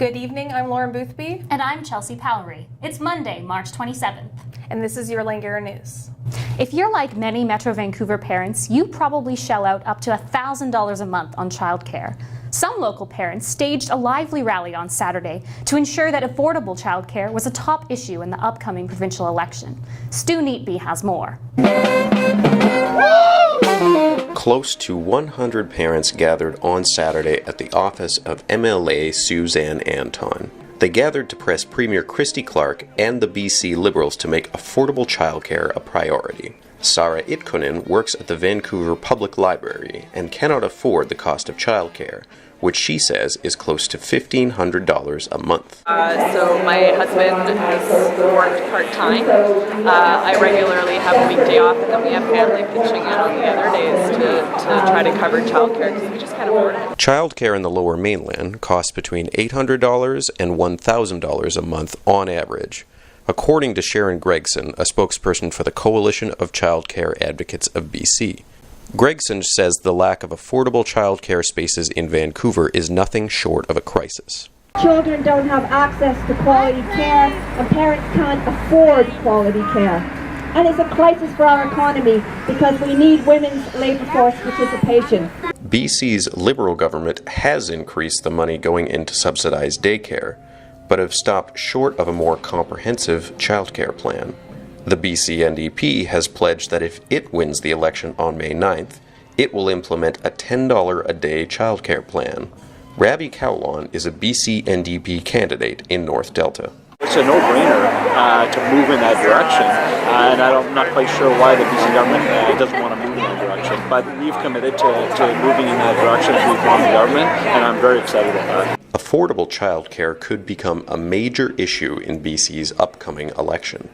Good evening, I'm Lauren Boothby. And I'm Chelsea Powrie. It's Monday, March 27th. And this is your Langara News. If you're like many Metro Vancouver parents, you probably shell out up to $1,000 a month on childcare. Some local parents staged a lively rally on Saturday to ensure that affordable childcare was a top issue in the upcoming provincial election. Stu Neatby has more. Close to 100 parents gathered on Saturday at the office of MLA Suzanne Anton. They gathered to press Premier Christy Clark and the BC Liberals to make affordable childcare a priority. Sarah Itkonen works at the Vancouver Public Library and cannot afford the cost of childcare, which she says is close to $1,500 a month. So my husband has worked part-time. I regularly have a weekday off, and then we have family pitching in on the other days to try to cover childcare because we just can't afford it. Childcare in the Lower Mainland costs between $800 and $1,000 a month on average, according to Sharon Gregson, a spokesperson for the Coalition of Childcare Advocates of BC. Gregson says the lack of affordable childcare spaces in Vancouver is nothing short of a crisis. Children don't have access to quality care, and parents can't afford quality care. And it's a crisis for our economy because we need women's labour force participation. BC's Liberal government has increased the money going into subsidized daycare, but have stopped short of a more comprehensive childcare plan. The BC NDP has pledged that if it wins the election on May 9th, it will implement a $10 a day childcare plan. Ravi Kaulon is a BC NDP candidate in North Delta. It's a no-brainer to move in that direction, and I'm not quite sure why the BC government doesn't want to move in that direction, but we've committed to moving in that direction as we've won the government, and I'm very excited about that. Affordable childcare could become a major issue in BC's upcoming election.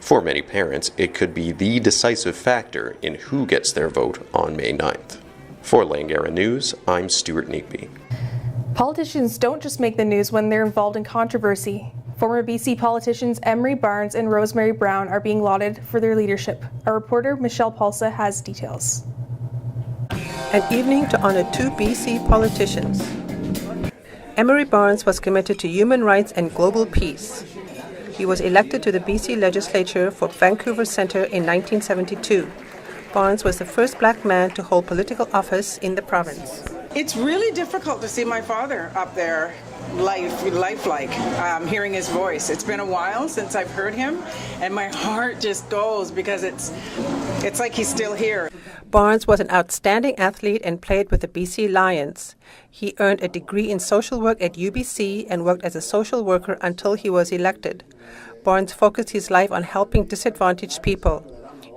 For many parents, it could be the decisive factor in who gets their vote on May 9th. For Langara News, I'm Stuart Neatby. Politicians don't just make the news when they're involved in controversy. Former BC politicians Emery Barnes and Rosemary Brown are being lauded for their leadership. Our reporter Michelle Palsa has details. An evening to honor two BC politicians. Emery Barnes was committed to human rights and global peace. He was elected to the BC legislature for Vancouver Centre in 1972. Barnes was the first black man to hold political office in the province. It's really difficult to see my father up there lifelike, hearing his voice. It's been a while since I've heard him, and my heart just goes because it's like he's still here. Barnes was an outstanding athlete and played with the BC Lions. He earned a degree in social work at UBC and worked as a social worker until he was elected. Barnes focused his life on helping disadvantaged people.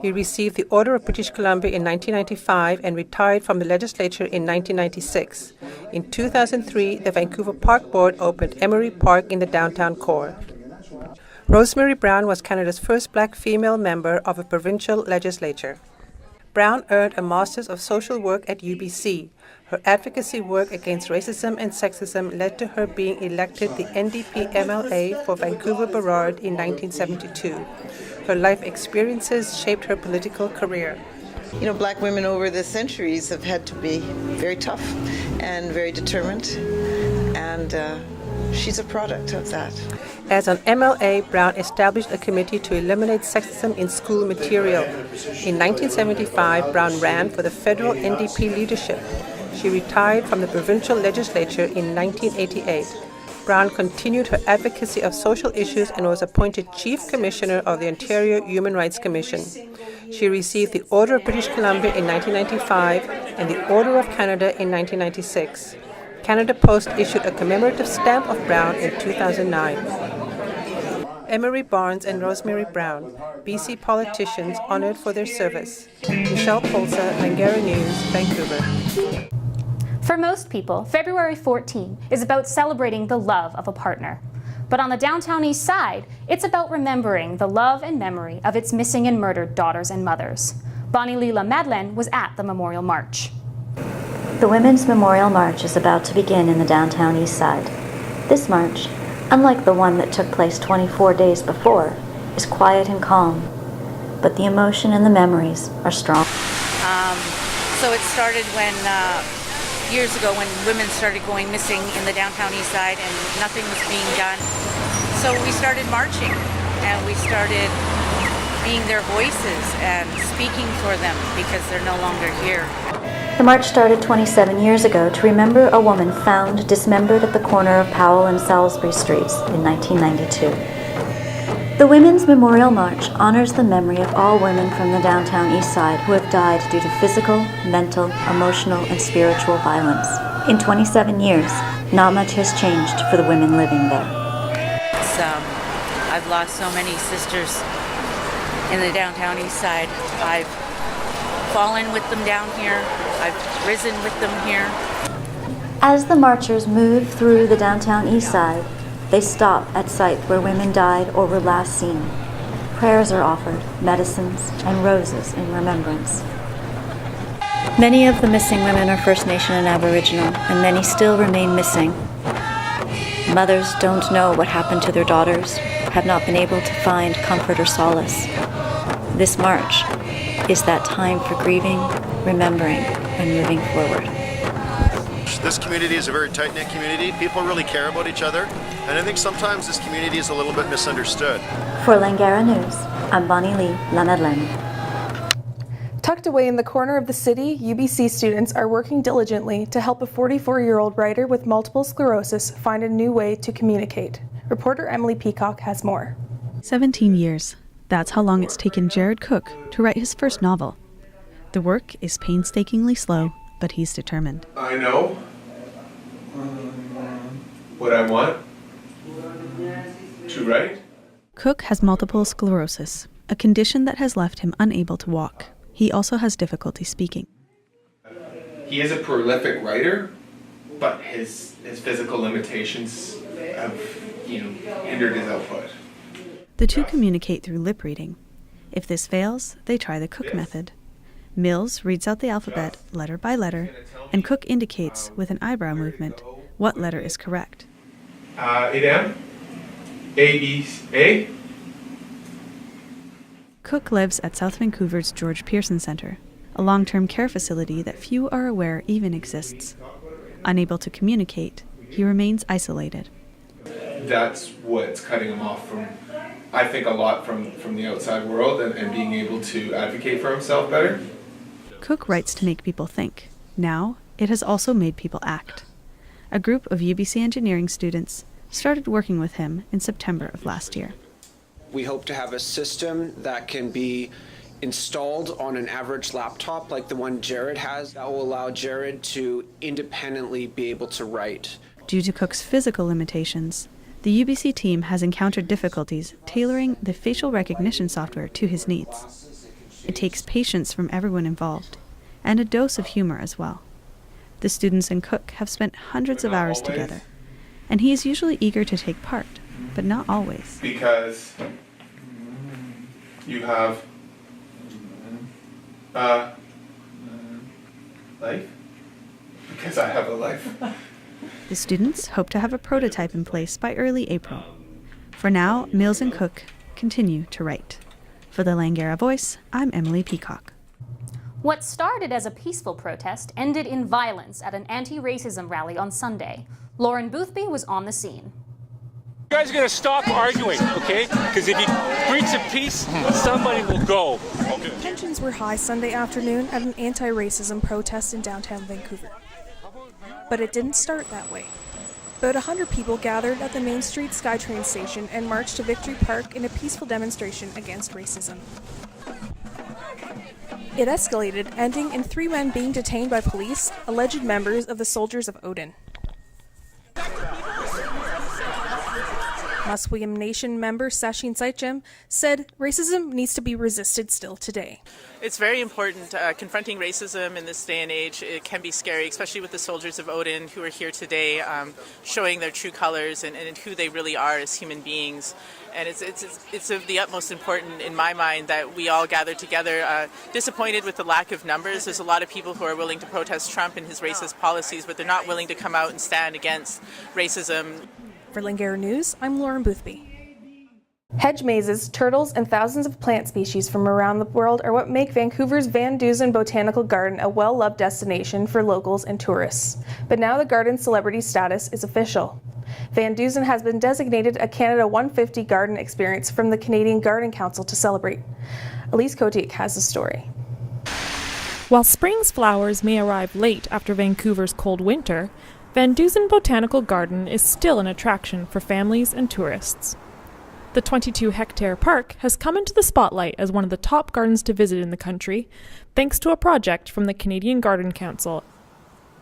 He received the Order of British Columbia in 1995 and retired from the legislature in 1996. In 2003, the Vancouver Park Board opened Emery Park in the downtown core. Rosemary Brown was Canada's first black female member of a provincial legislature. Brown earned a Master's of Social Work at UBC. Her advocacy work against racism and sexism led to her being elected the NDP MLA for Vancouver-Burrard in 1972. Her life experiences shaped her political career. You know, black women over the centuries have had to be very tough and very determined, and she's a product of that. As an MLA, Brown established a committee to eliminate sexism in school material. In 1975, Brown ran for the federal NDP leadership. She retired from the provincial legislature in 1988. Brown continued her advocacy of social issues and was appointed Chief Commissioner of the Ontario Human Rights Commission. She received the Order of British Columbia in 1995 and the Order of Canada in 1996. Canada Post issued a commemorative stamp of Brown in 2009. Emery Barnes and Rosemary Brown, BC politicians honored for their service. Michelle Polsa, Langara News, Vancouver. For most people, February 14 is about celebrating the love of a partner. But on the downtown east side, it's about remembering the love and memory of its missing and murdered daughters and mothers. Bonnie Lila Madeleine was at the Memorial March. The Women's Memorial March is about to begin in the downtown east side. This march, unlike the one that took place 24 days before, is quiet and calm, but the emotion and the memories are strong. So it started when years ago when women started going missing in the downtown east side and nothing was being done. So we started marching and we started being their voices and speaking for them because they're no longer here. The march started 27 years ago to remember a woman found dismembered at the corner of Powell and Salisbury Streets in 1992. The Women's Memorial March honors the memory of all women from the downtown east side who have died due to physical, mental, emotional, and spiritual violence. In 27 years, not much has changed for the women living there. I've lost so many sisters in the downtown east side. I've fallen with them down here. I've risen with them here. As the marchers move through the downtown east side, they stop at sites where women died or were last seen. Prayers are offered, medicines, and roses in remembrance. Many of the missing women are First Nation and Aboriginal, and many still remain missing. Mothers don't know what happened to their daughters, have not been able to find comfort or solace. This march is that time for grieving, remembering, and moving forward. This community is a very tight-knit community. People really care about each other, and I think sometimes this community is a little bit misunderstood. For Langara News, I'm Bonnie Lee, La Madeleine. Tucked away in the corner of the city, UBC students are working diligently to help a 44-year-old writer with multiple sclerosis find a new way to communicate. Reporter Emily Peacock has more. 17 years. That's how long it's taken Jared Cook to write his first novel. The work is painstakingly slow, but he's determined. I know what I want to write. Cook has multiple sclerosis, a condition that has left him unable to walk. He also has difficulty speaking. He is a prolific writer, but his physical limitations have, hindered his output. The two communicate through lip reading. If this fails, they try the Cook method. Mills reads out the alphabet letter by letter, and Cook indicates with an eyebrow movement what letter is correct. A-M, A-B-A. Cook lives at South Vancouver's George Pearson Centre, a long-term care facility that few are aware even exists. Unable to communicate, he remains isolated. That's what's cutting him off from, I think, a lot from the outside world and being able to advocate for himself better. Cook writes to make people think. Now, it has also made people act. A group of UBC engineering students started working with him in September of last year. We hope to have a system that can be installed on an average laptop like the one Jared has that will allow Jared to independently be able to write. Due to Cook's physical limitations, the UBC team has encountered difficulties tailoring the facial recognition software to his needs. It takes patience from everyone involved, and a dose of humor as well. The students and Cook have spent hundreds of hours together, and he is usually eager to take part, but not always. Because you have a life? Because I have a life. The students hope to have a prototype in place by early April. For now, Mills and Cook continue to write. For the Langara Voice, I'm Emily Peacock. What started as a peaceful protest ended in violence at an anti-racism rally on Sunday. Lauren Boothby was on the scene. You guys are going to stop arguing, okay? Because if you breach of peace, somebody will go. Okay. Tensions were high Sunday afternoon at an anti-racism protest in downtown Vancouver. But it didn't start that way. About 100 people gathered at the Main Street SkyTrain station and marched to Victory Park in a peaceful demonstration against racism. It escalated, ending in 3 men being detained by police, alleged members of the Soldiers of Odin. Musqueam Nation member Sachin Saitjem said racism needs to be resisted still today. It's very important. Confronting racism in this day and age, it can be scary, especially with the Soldiers of Odin who are here today, showing their true colors and who they really are as human beings. And it's of the utmost important in my mind that we all gather together. Disappointed with the lack of numbers. There's a lot of people who are willing to protest Trump and his racist policies, but they're not willing to come out and stand against racism. For Langara News, I'm Lauren Boothby. Hedge mazes, turtles, and thousands of plant species from around the world are what make Vancouver's Van Dusen Botanical Garden a well-loved destination for locals and tourists. But now the garden's celebrity status is official. Van Dusen has been designated a Canada 150 Garden Experience from the Canadian Garden Council to celebrate. Elise Kotick has the story. While spring's flowers may arrive late after Vancouver's cold winter, Van Dusen Botanical Garden is still an attraction for families and tourists. The 22-hectare park has come into the spotlight as one of the top gardens to visit in the country, thanks to a project from the Canadian Garden Council.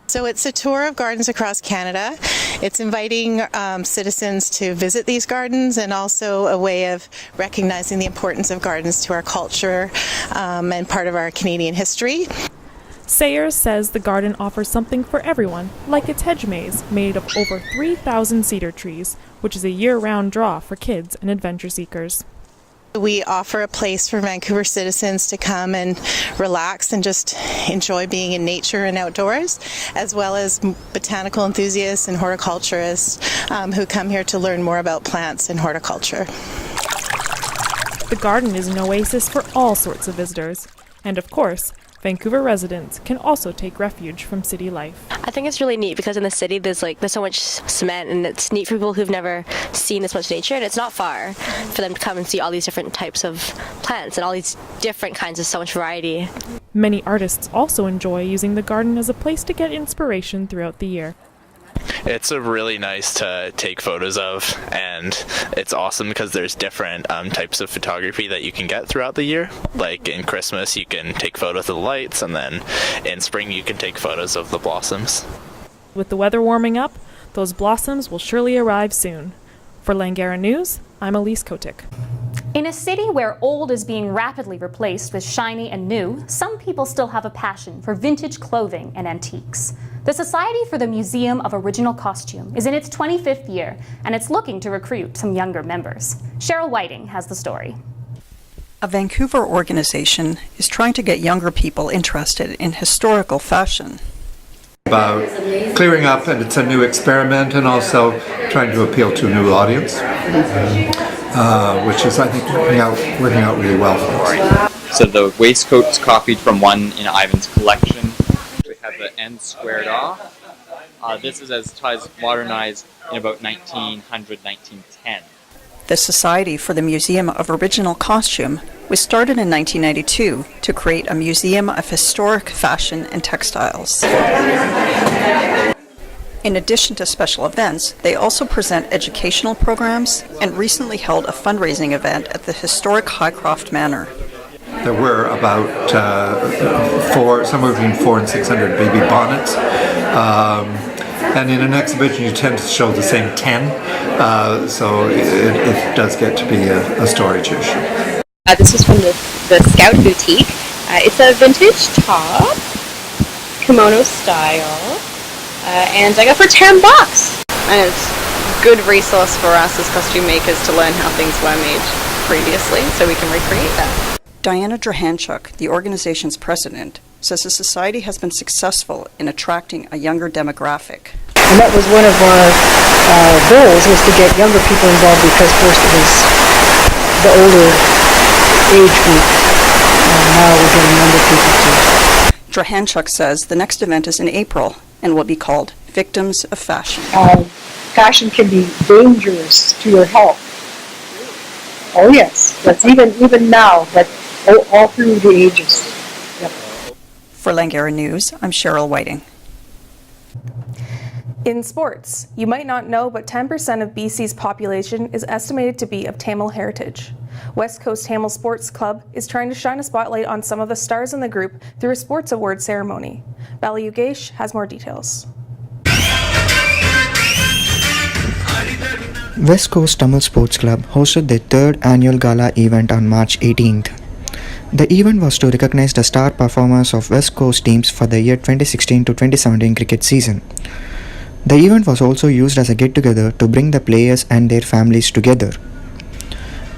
So it's a tour of gardens across Canada. It's inviting citizens to visit these gardens and also a way of recognizing the importance of gardens to our culture and part of our Canadian history. Sayers says the garden offers something for everyone, like its hedge maze, made of over 3,000 cedar trees, which is a year-round draw for kids and adventure seekers. We offer a place for Vancouver citizens to come and relax and just enjoy being in nature and outdoors, as well as botanical enthusiasts and horticulturists who come here to learn more about plants and horticulture. The garden is an oasis for all sorts of visitors, and of course, Vancouver residents can also take refuge from city life. I think it's really neat because in the city there's so much cement, and it's neat for people who've never seen this much nature, and it's not far for them to come and see all these different types of plants and all these different kinds of so much variety. Many artists also enjoy using the garden as a place to get inspiration throughout the year. It's really nice to take photos of, and it's awesome because there's different types of photography that you can get throughout the year. Like in Christmas you can take photos of the lights, and then in spring you can take photos of the blossoms. With the weather warming up, those blossoms will surely arrive soon. For Langara News, I'm Elise Kotick. In a city where old is being rapidly replaced with shiny and new, some people still have a passion for vintage clothing and antiques. The Society for the Museum of Original Costume is in its 25th year, and it's looking to recruit some younger members. Cheryl Whiting has the story. A Vancouver organization is trying to get younger people interested in historical fashion. About clearing up, and it's a new experiment, and also trying to appeal to a new audience, which is, I think, working out really well for us. So the waistcoat's copied from one in Ivan's collection. We have the ends squared off. This is as ties modernized in about 1900, 1910. The Society for the Museum of Original Costume was started in 1992 to create a museum of historic fashion and textiles. In addition to special events, they also present educational programs and recently held a fundraising event at the historic Highcroft Manor. There were about somewhere between 400 and 600 baby bonnets. And in an exhibition, you tend to show the same 10, so it does get to be a storage issue. This is from the Scout Boutique. It's a vintage top, kimono style, and I got for $10. And it's a good resource for us as costume makers to learn how things were made previously, so we can recreate that. Diana Drahanchuk, the organization's president, says the society has been successful in attracting a younger demographic. And that was one of our goals, was to get younger people involved, because first it was the older age group. Now we're getting younger people too. Drahanchuk says the next event is in April and will be called Victims of Fashion. Fashion can be dangerous to your health. Oh yes, that's even now, but all through the ages. Yep. For Langara News, I'm Cheryl Whiting. In sports, you might not know, but 10% of BC's population is estimated to be of Tamil heritage. West Coast Tamil Sports Club is trying to shine a spotlight on some of the stars in the group through a sports award ceremony. Bali Yogesh has more details. West Coast Tamil Sports Club hosted their third annual gala event on March 18th. The event was to recognize the star performers of West Coast teams for the year 2016 to 2017 cricket season. The event was also used as a get-together to bring the players and their families together.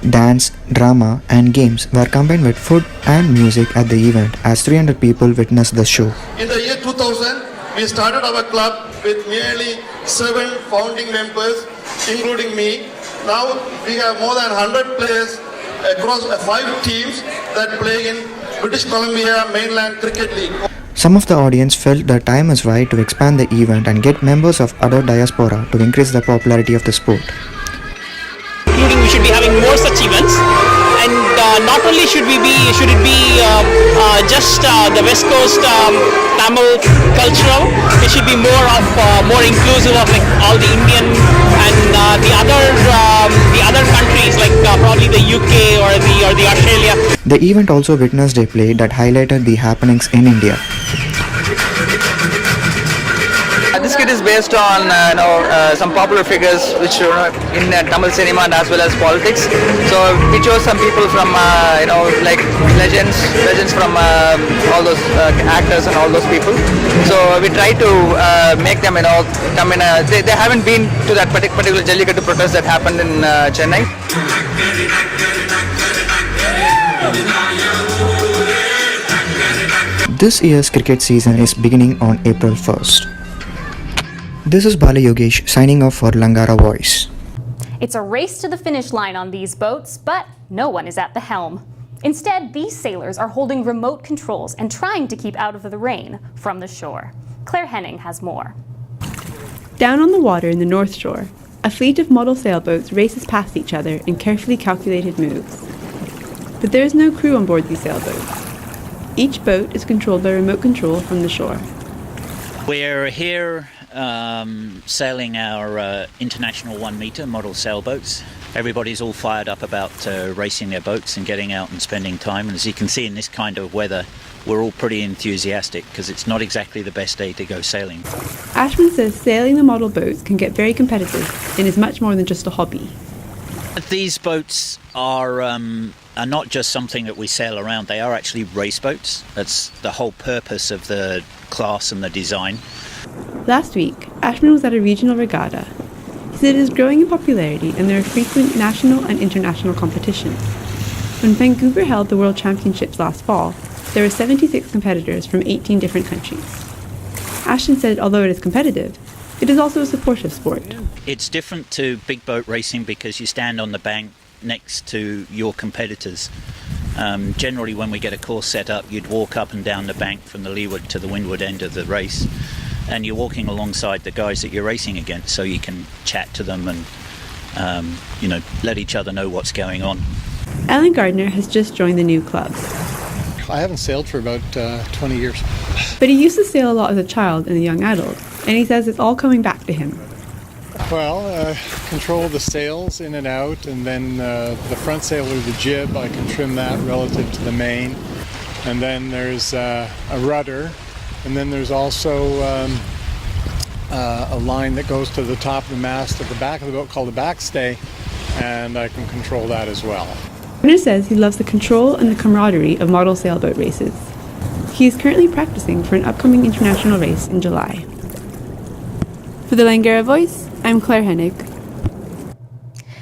Dance, drama and games were combined with food and music at the event as 300 people witnessed the show. In the year 2000, we started our club with nearly 7 founding members, including me, Now we have more than 100 players across 5 teams that play in British Columbia Mainland Cricket League. Some of the audience felt the time is right to expand the event and get members of other diaspora to increase the popularity of the sport. We should be having more such events, and not only should it be just the West Coast Tamil cultural. It should be more inclusive of like all the Indian and the other countries like probably the UK or the Australia. The event also witnessed a play that highlighted the happenings in India. This kit is based on some popular figures which are in Tamil cinema and as well as politics. So we chose some people from like legends from all those actors and all those people. So we try to make them come in. They haven't been to that particular Jallikattu protest that happened in Chennai. This year's cricket season is beginning on April 1st. This is Bala Yogesh signing off for Langara Voice. It's a race to the finish line on these boats, but no one is at the helm. Instead, these sailors are holding remote controls and trying to keep out of the rain from the shore. Claire Henning has more. Down on the water in the North Shore, a fleet of model sailboats races past each other in carefully calculated moves. But there is no crew on board these sailboats. Each boat is controlled by remote control from the shore. We're here sailing our international 1 metre model sailboats. Everybody's all fired up about racing their boats and getting out and spending time. And as you can see in this kind of weather, we're all pretty enthusiastic because it's not exactly the best day to go sailing. Ashman says sailing the model boats can get very competitive and is much more than just a hobby. These boats are not just something that we sail around, they are actually race boats. That's the whole purpose of the class and the design. Last week, Ashman was at a regional regatta. He said it is growing in popularity and there are frequent national and international competitions. When Vancouver held the World Championships last fall, there were 76 competitors from 18 different countries. Ashton said although it is competitive, it is also a supportive sport. It's different to big boat racing because you stand on the bank next to your competitors. Generally when we get a course set up, you'd walk up and down the bank from the leeward to the windward end of the race, and you're walking alongside the guys that you're racing against, so you can chat to them and let each other know what's going on. Alan Gardner has just joined the new club. I haven't sailed for about 20 years. But he used to sail a lot as a child and a young adult, and he says it's all coming back to him. Well, control the sails in and out, and then the front sail or the jib, I can trim that relative to the main. And then there's a rudder, and then there's also a line that goes to the top of the mast at the back of the boat called the backstay, and I can control that as well. Gardner says he loves the control and the camaraderie of model sailboat races. He is currently practicing for an upcoming international race in July. For the Langara Voice, I'm Claire Hennig.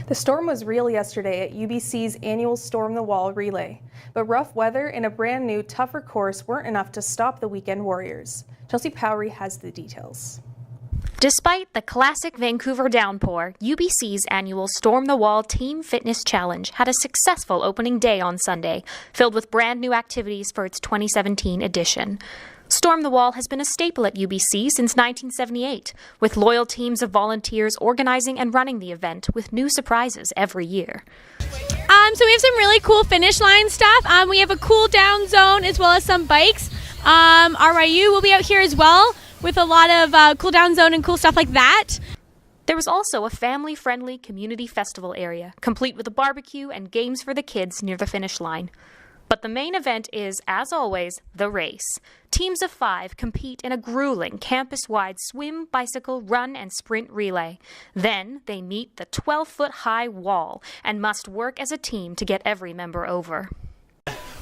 The storm was real yesterday at UBC's annual Storm the Wall relay, but rough weather and a brand new, tougher course weren't enough to stop the weekend warriors. Chelsea Powrie has the details. Despite the classic Vancouver downpour, UBC's annual Storm the Wall Team Fitness Challenge had a successful opening day on Sunday, filled with brand new activities for its 2017 edition. Storm the Wall has been a staple at UBC since 1978, with loyal teams of volunteers organizing and running the event with new surprises every year. So we have some really cool finish line stuff. We have a cool down zone as well as some bikes. RYU will be out here as well with a lot of cool down zone and cool stuff like that. There was also a family-friendly community festival area, complete with a barbecue and games for the kids near the finish line. But the main event is, as always, the race. Teams of 5 compete in a grueling campus-wide swim, bicycle, run, and sprint relay. Then they meet the 12-foot-high wall and must work as a team to get every member over.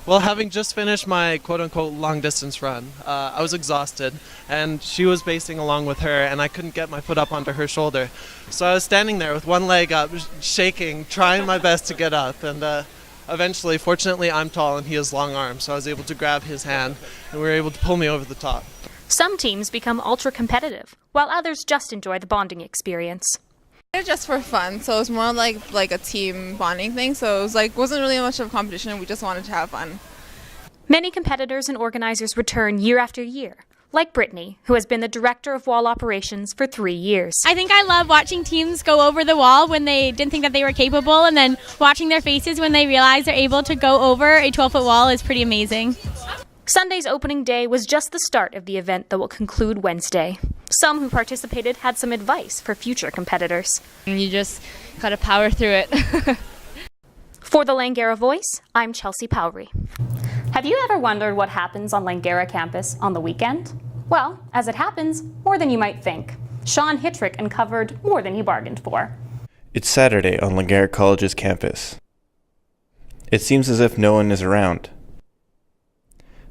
Well, having just finished my quote-unquote long-distance run, I was exhausted, and she was pacing along with her, and I couldn't get my foot up onto her shoulder. So I was standing there with one leg up, shaking, trying my best to get up, and eventually, fortunately, I'm tall and he has long arms, so I was able to grab his hand, and we were able to pull me over the top. Some teams become ultra-competitive, while others just enjoy the bonding experience. Just for fun, so it was more like a team bonding thing. So it was wasn't really much of a competition. We just wanted to have fun. Many competitors and organizers return year after year, like Brittany, who has been the director of wall operations for 3 years. I think I love watching teams go over the wall when they didn't think that they were capable, and then watching their faces when they realize they're able to go over a 12-foot wall is pretty amazing. Sunday's opening day was just the start of the event that will conclude Wednesday. Some who participated had some advice for future competitors. You just gotta power through it. For the Langara Voice, I'm Chelsea Powrie. Have you ever wondered what happens on Langara campus on the weekend? Well, as it happens, more than you might think. Sean Hittrick uncovered more than he bargained for. It's Saturday on Langara College's campus. It seems as if no one is around.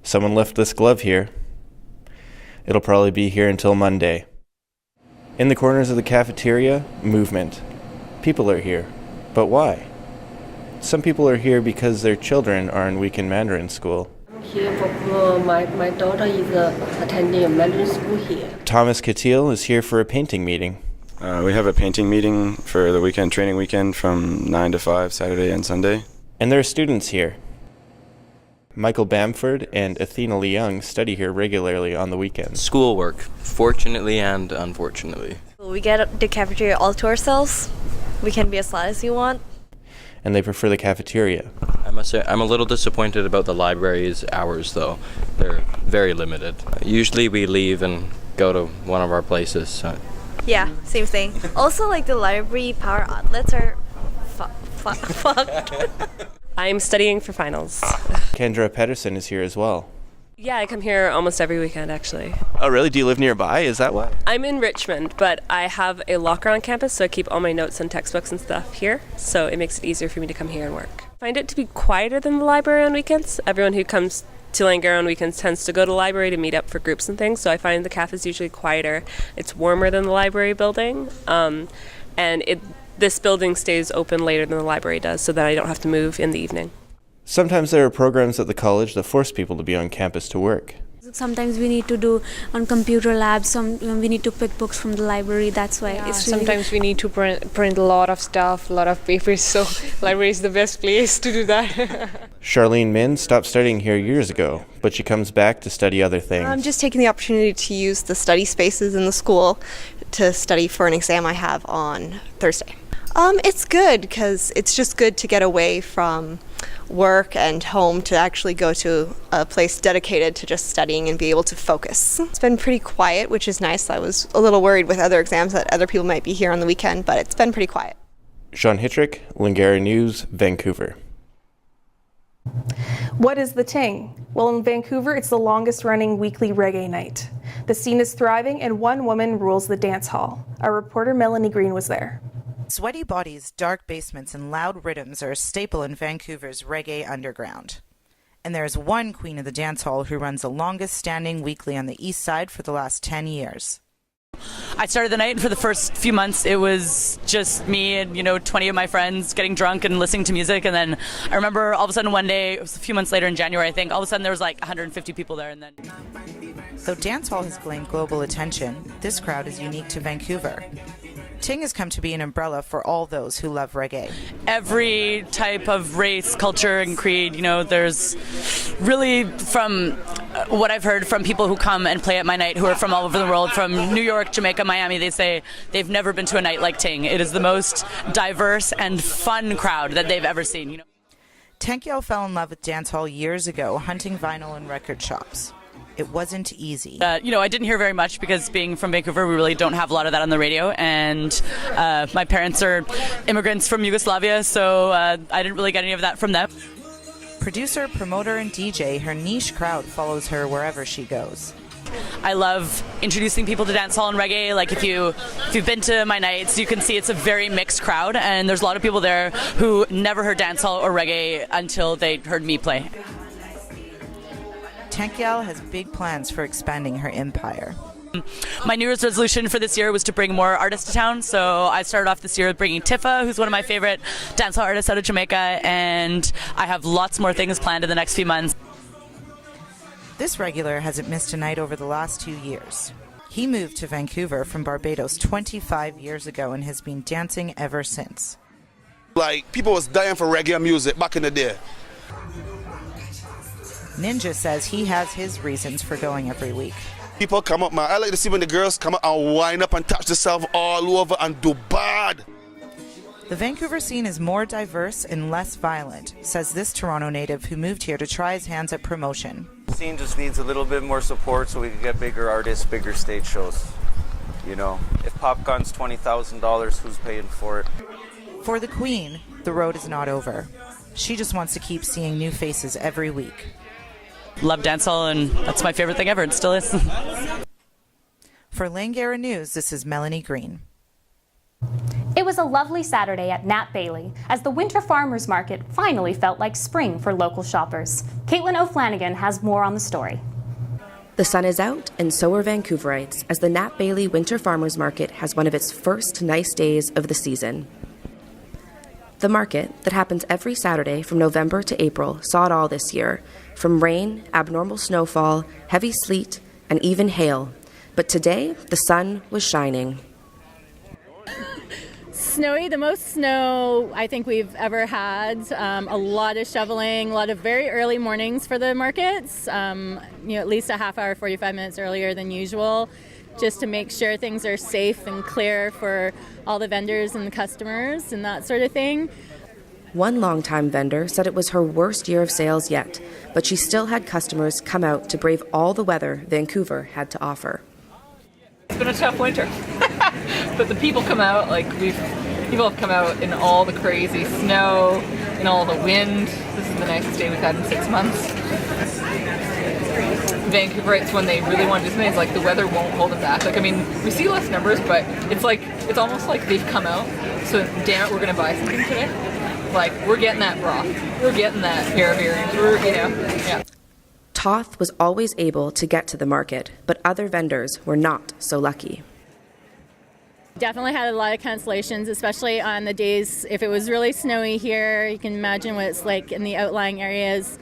Someone left this glove here. It'll probably be here until Monday. In the corners of the cafeteria, movement. People are here. But why? Some people are here because their children are in weekend Mandarin school. Here for my daughter is attending a Mandarin school here. Thomas Catil is here for a painting meeting. We have a painting meeting for the weekend, training weekend from 9 to 5, Saturday and Sunday. And there are students here. Michael Bamford and Athena Leung study here regularly on the weekends. Schoolwork, fortunately and unfortunately. We get the cafeteria all to ourselves. We can be as loud as you want. And they prefer the cafeteria. I must say, I'm a little disappointed about the library's hours, though. They're very limited. Usually we leave and go to one of our places. So. Yeah, same thing. Also, the library power outlets are fucked. I'm studying for finals. Kendra Pedersen is here as well. Yeah, I come here almost every weekend, actually. Oh, really? Do you live nearby? Is that why? I'm in Richmond, but I have a locker on campus, so I keep all my notes and textbooks and stuff here, so it makes it easier for me to come here and work. I find it to be quieter than the library on weekends. Everyone who comes to Langara on weekends tends to go to the library to meet up for groups and things, so I find the cafe is usually quieter. It's warmer than the library building, this building stays open later than the library does, so that I don't have to move in the evening. Sometimes there are programs at the college that force people to be on campus to work. Sometimes we need to do on computer labs, we need to pick books from the library, that's why it's really... Sometimes we need to print a lot of stuff, a lot of papers, so library is the best place to do that. Charlene Min stopped studying here years ago, but she comes back to study other things. I'm just taking the opportunity to use the study spaces in the school to study for an exam I have on Thursday. It's good because it's just good to get away from work and home to actually go to a place dedicated to just studying and be able to focus. It's been pretty quiet, which is nice. I was a little worried with other exams that other people might be here on the weekend, but it's been pretty quiet. Sean Hittrick, Langara News, Vancouver. What is the Ting? Well, in Vancouver, it's the longest running weekly reggae night. The scene is thriving and one woman rules the dance hall. Our reporter Melanie Green was there. Sweaty bodies, dark basements, and loud rhythms are a staple in Vancouver's reggae underground. And there is one queen of the dance hall who runs the longest standing weekly on the east side for the last 10 years. I started the night, and for the first few months it was just me and 20 of my friends getting drunk and listening to music, and then I remember all of a sudden one day, it was a few months later in January I think, all of a sudden there was 150 people there. And then Though dancehall has claimed global attention, this crowd is unique to Vancouver. Ting has come to be an umbrella for all those who love reggae. Every type of race, culture, and creed, there's really, from what I've heard from people who come and play at my night who are from all over the world, from New York, Jamaica, Miami, they say they've never been to a night like Ting. It is the most diverse and fun crowd that they've ever seen. Tankyel fell in love with dancehall years ago, hunting vinyl in record shops. It wasn't easy. I didn't hear very much because being from Vancouver, we really don't have a lot of that on the radio. And my parents are immigrants from Yugoslavia, so I didn't really get any of that from them. Producer, promoter, and DJ, her niche crowd follows her wherever she goes. I love introducing people to dancehall and reggae. Like if you've been to my nights, you can see it's a very mixed crowd, and there's a lot of people there who never heard dancehall or reggae until they heard me play. Tankyel has big plans for expanding her empire. My New Year's resolution for this year was to bring more artists to town, so I started off this year with bringing Tifa, who's one of my favorite dancehall artists out of Jamaica, and I have lots more things planned in the next few months. This regular hasn't missed a night over the last 2 years. He moved to Vancouver from Barbados 25 years ago and has been dancing ever since. Like, people was dying for reggae music back in the day. Ninja says he has his reasons for going every week. People come up, man. I like to see when the girls come up and wind up and touch themselves all over and do bad. The Vancouver scene is more diverse and less violent, says this Toronto native who moved here to try his hands at promotion. The scene just needs a little bit more support so we can get bigger artists, bigger stage shows. You know, if Popgun's $20,000, who's paying for it? For the Queen, the road is not over. She just wants to keep seeing new faces every week. Love dancehall, and that's my favorite thing ever. It still is. For Langara News, this is Melanie Green. It was a lovely Saturday at Nat Bailey as the Winter Farmers Market finally felt like spring for local shoppers. Caitlin O'Flanagan has more on the story. The sun is out, and so are Vancouverites, as the Nat Bailey Winter Farmers Market has one of its first nice days of the season. The market, that happens every Saturday from November to April, saw it all this year, from rain, abnormal snowfall, heavy sleet, and even hail. But today, the sun was shining. Snowy, the most snow I think we've ever had. A lot of shoveling, a lot of very early mornings for the markets, at least a half hour, 45 minutes earlier than usual, just to make sure things are safe and clear for all the vendors and the customers and that sort of thing. One longtime vendor said it was her worst year of sales yet, but she still had customers come out to brave all the weather Vancouver had to offer. It's been a tough winter, but the people come out, people have come out in all the crazy snow, in all the wind. This is the nicest day we've had in 6 months. Vancouverites, when they really want to do something, the weather won't hold them back. We see less numbers, but it's almost like they've come out, so damn it, we're going to buy something today. We're getting that broth, we're getting that pair of earrings, yeah. Toth was always able to get to the market, but other vendors were not so lucky. Definitely had a lot of cancellations, especially on the days if it was really snowy here. You can imagine what it's like in the outlying areas.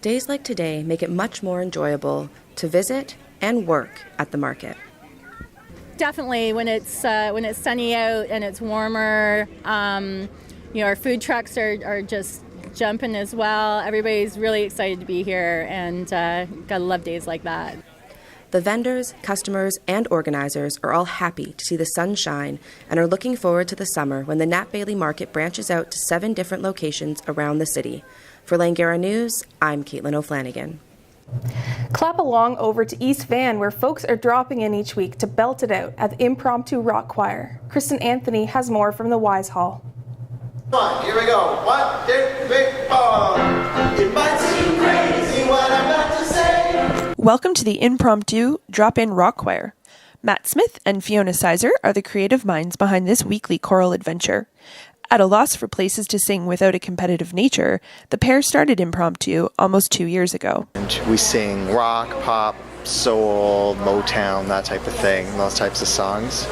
Days like today make it much more enjoyable to visit and work at the market. Definitely, when it's sunny out and it's warmer, our food trucks are just jumping as well. Everybody's really excited to be here, and gotta love days like that. The vendors, customers, and organizers are all happy to see the sun shine and are looking forward to the summer when the Nat Bailey Market branches out to 7 different locations around the city. For Langara News, I'm Caitlin O'Flanagan. Clap along over to East Van, where folks are dropping in each week to belt it out at the Impromptu Rock Choir. Kristen Anthony has more from the Wise Hall. Here we go. 1, 2, 3, 4. It might seem crazy what I'm about to say. Welcome to the Impromptu Drop-In Rock Choir. Matt Smith and Fiona Sizer are the creative minds behind this weekly choral adventure. At a loss for places to sing without a competitive nature, the pair started Impromptu almost 2 years ago. And we sing rock, pop, soul, Motown, that type of thing, those types of songs.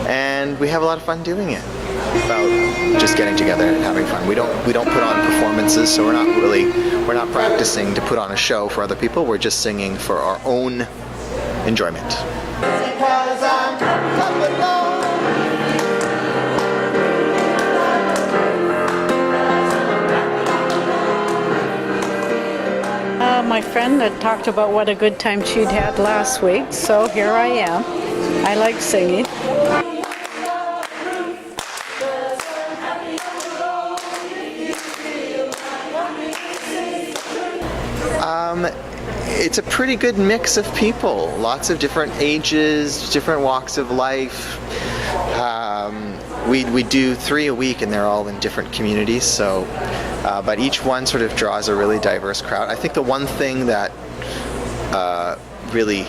And we have a lot of fun doing it. About just getting together and having fun. We don't put on performances, so we're not practicing to put on a show for other people. We're just singing for our own enjoyment. Because I'm coming along. My friend had talked about what a good time she'd had last week, so here I am. I like singing. It's a pretty good mix of people, lots of different ages, different walks of life. We do 3 a week, and they're all in different communities, so but each one sort of draws a really diverse crowd. I think the one thing that really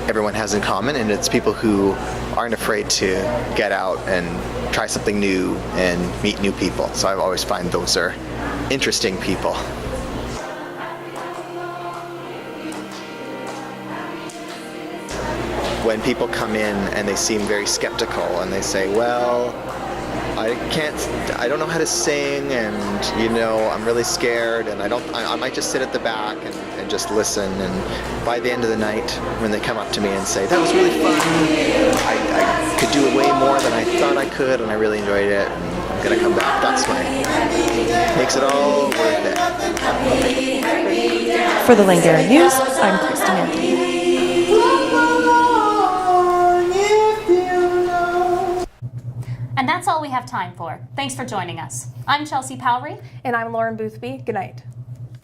everyone has in common, and it's people who aren't afraid to get out and try something new and meet new people. So I always find those are interesting people. When people come in and they seem very skeptical and they say, well, I don't know how to sing, and I'm really scared, and I might just sit at the back and and just listen. And by the end of the night, when they come up to me and say, that was really fun, I could do way more than I thought I could, and I really enjoyed it, and I'm going to come back. That's makes it all worth it. For the Langara News, I'm Kristen Anthony. And that's all we have time for. Thanks for joining us. I'm Chelsea Powrie. And I'm Lauren Boothby. Good night.